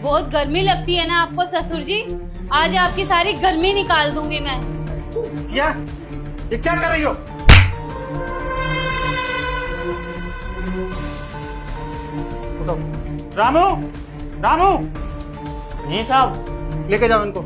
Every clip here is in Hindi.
बहुत गर्मी लगती है ना आपको ससुर जी? आज आपकी सारी गर्मी निकाल दूंगी मैं। सिया, ये क्या कर रही हो? उठो। रामू, रामू, जी साहब। लेके जाओ इनको।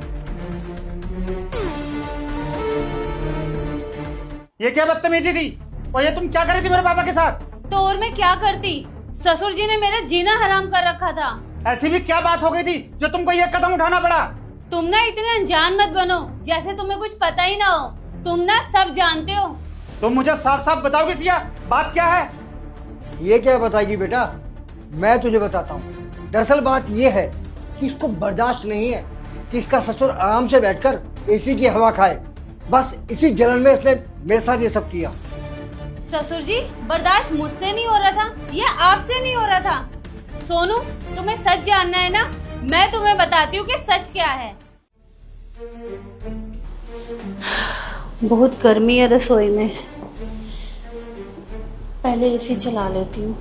ये क्या बदतमीजी थी? और ये तुम क्या कर रही थी मेरे पापा के साथ? तो और मैं क्या करती? ससुर जी ने मेरा जीना हराम कर रखा था। ऐसी भी क्या बात हो गई थी जो तुमको ये कदम उठाना पड़ा? तुम ना इतने अनजान मत बनो जैसे तुम्हें कुछ पता ही ना हो। तुम ना सब जानते हो। तुम मुझे साफ साफ बताओगे सिया, बात क्या है? ये क्या बताएगी बेटा, मैं तुझे बताता हूँ। दरअसल बात ये है कि इसको बर्दाश्त नहीं है कि इसका ससुर आराम से बैठकर एसी की हवा खाए। बस इसी जलन में इसने मेरे साथ ये सब किया। ससुर जी, बर्दाश्त मुझसे नहीं हो रहा था या आपसे नहीं हो रहा था? सोनू, तुम्हें सच जानना है ना? मैं तुम्हें बताती हूँ कि सच क्या है। बहुत गर्मी है रसोई में, पहले एसी चला लेती हूँ।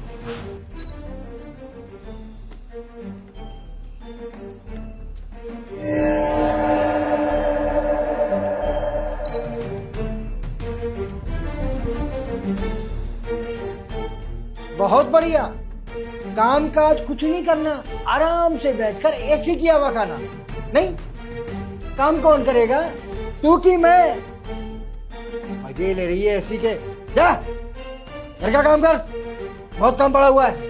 बहुत बढ़िया। काम काज कुछ नहीं करना, आराम से बैठकर एसी की हवा खाना। नहीं, काम कौन करेगा, तू कि मैं? मजे ले रही है एसी के। जा घर का काम कर, बहुत काम पड़ा हुआ है।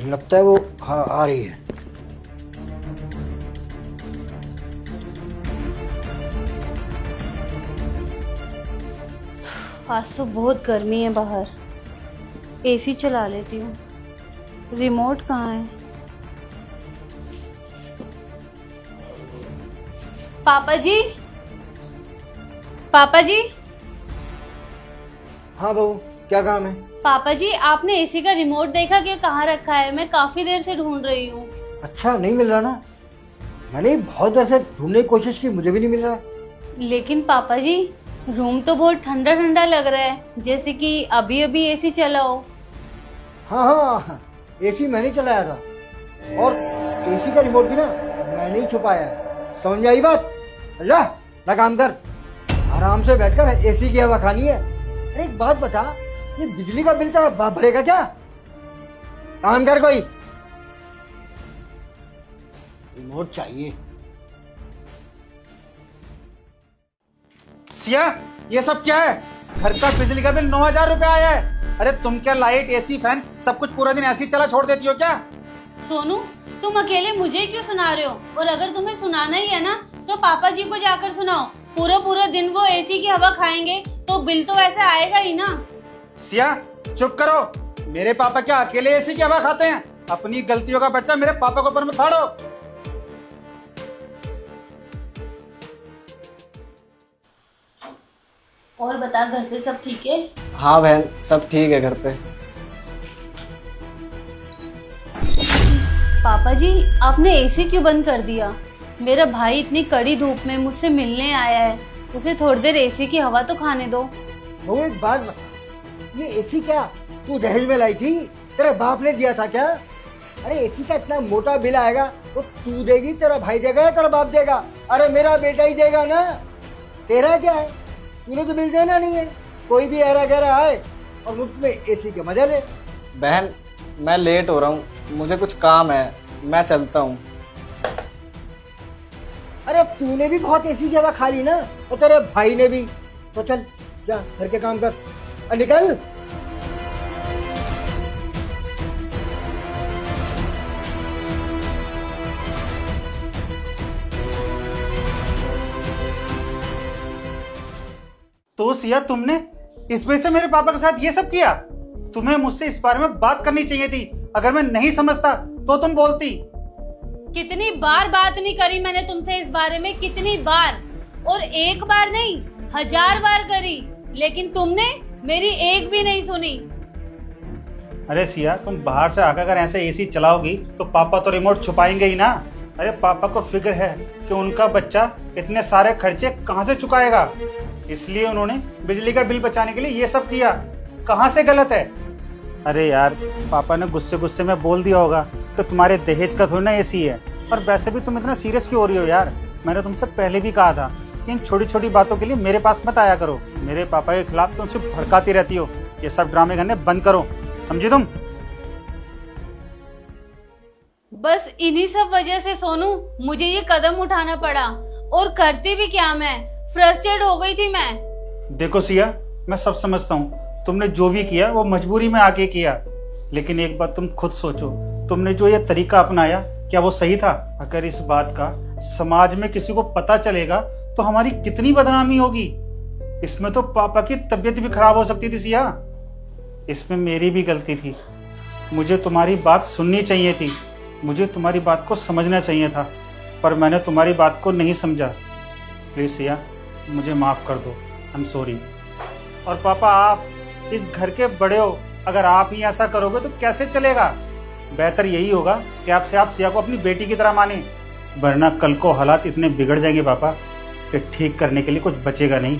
लगता है वो हाँ आ रही है। आज तो बहुत गर्मी है बाहर, एसी चला लेती हूँ। रिमोट कहाँ है? पापा जी, पापा जी। हाँ बहू, क्या काम है? पापा जी, आपने एसी का रिमोट देखा कि कहाँ रखा है? मैं काफी देर से ढूंढ रही हूँ। अच्छा, नहीं मिल रहा ना? मैंने बहुत देर से ढूंढने की कोशिश की, मुझे भी नहीं मिल रहा। लेकिन पापा जी, रूम तो बहुत ठंडा ठंडा लग रहा है, जैसे कि अभी अभी एसी चला हो। हाँ हाँ, एसी मैंने चलाया था और एसी का रिमोट भी ना मैंने ही छुपाया है। समझ में आई बात? अल्लाह ना, काम कर, आराम से बैठकर एसी की हवा खानी है। अरे एक बात बता, ये बिजली का बिल तेरा बाप भरेगा क्या? काम कर कोई। रिमोट चाहिए। सिया, ये सब क्या है? घर का बिजली का बिल 9,000 रुपए आया है। अरे तुम क्या लाइट, एसी, फैन सब कुछ पूरा दिन ऐसे ही चला छोड़ देती हो क्या? सोनू, तुम अकेले मुझे क्यों सुना रहे हो? और अगर तुम्हें सुनाना ही है ना तो पापा जी को जाकर सुनाओ। पूरा पूरा दिन वो एसी की हवा खाएंगे तो बिल तो ऐसे आएगा ही ना। सिया, चुप करो। मेरे पापा क्या अकेले एसी की हवा खाते हैं? अपनी गलतियों का बच्चा मेरे पापा के ऊपर मत फाड़ो। और बता, घर पे सब ठीक है? हाँ बहन, सब ठीक है घर पे। पापा जी, आपने एसी क्यों बंद कर दिया? मेरा भाई इतनी कड़ी धूप में मुझसे मिलने आया है, उसे थोड़ी देर एसी की हवा तो खाने दो। बहू एक बात बता, ये एसी क्या तू दहेज में लाई थी? तेरे बाप ने दिया था क्या? अरे एसी का इतना मोटा बिल आएगा तो तू देगी, तेरा भाई देगा या तेरा बाप देगा? अरे मेरा बेटा ही देगा ना। तेरा क्या है, तूने तो बिल देना नहीं है। कोई भी ऐरा गैरा आए और मुफ्त में एसी के मजा ले। बहन, मैं लेट हो रहा हूँ, मुझे कुछ काम है, मैं चलता हूँ। अरे तूने भी बहुत एसी की हवा खा ली ना, और तेरे भाई ने भी। तो चल जा घर के काम कर और निकल। तो सिया, तुमने इस वजह से मेरे पापा के साथ ये सब किया? तुम्हें मुझसे इस बारे में बात करनी चाहिए थी। अगर मैं नहीं समझता तो तुम बोलती। कितनी बार बात नहीं करी मैंने तुमसे इस बारे में, कितनी बार? और एक बार नहीं, 1000 बार करी, लेकिन तुमने मेरी एक भी नहीं सुनी। अरे सिया, तुम बाहर से आकर अगर ऐसे एसी चलाओगी तो पापा तो रिमोट छुपाएंगे ही ना। अरे पापा को फिक्र है कि उनका बच्चा इतने सारे खर्चे कहाँ से चुकाएगा, इसलिए उन्होंने बिजली का बिल बचाने के लिए ये सब किया। कहाँ से गलत है? अरे यार, पापा ने गुस्से गुस्से में बोल दिया होगा कि तुम्हारे दहेज का थोड़ी ना एसी है। और वैसे भी तुम इतना सीरियस क्यों हो रही हो यार? मैंने तुमसे पहले भी कहा था कि इन छोटी छोटी बातों के लिए मेरे पास मत आया करो। मेरे पापा के खिलाफ तुम सिर्फ भड़काती रहती हो। ये सब ड्रामे करने बंद करो, समझी तुम? बस इन्हीं सब वजह से सोनू मुझे ये कदम उठाना पड़ा, और करती भी क्या, मैं फ्रस्ट्रेट हो गई थी मैं। देखो सिया, मैं सब समझता हूँ, तुमने जो भी किया वो मजबूरी में आके किया, लेकिन एक बात तुम खुद सोचो, तुमने जो ये तरीका अपनाया क्या वो सही था? अगर इस बात का समाज में किसी को पता चलेगा तो हमारी कितनी बदनामी होगी। इसमें तो पापा की तबीयत भी खराब हो सकती थी सिया। इसमें मेरी भी गलती थी, मुझे तुम्हारी बात सुननी चाहिए थी, मुझे तुम्हारी बात को समझना चाहिए था, पर मैंने तुम्हारी बात को नहीं समझा। प्लीज सिया, मुझे माफ कर दो, आई एम सॉरी। और पापा, आप इस घर के बड़े हो, अगर आप ही ऐसा करोगे तो कैसे चलेगा? बेहतर यही होगा कि आपसे आप सिया को अपनी बेटी की तरह माने, वरना कल को हालात इतने बिगड़ जाएंगे पापा कि ठीक करने के लिए कुछ बचेगा नहीं।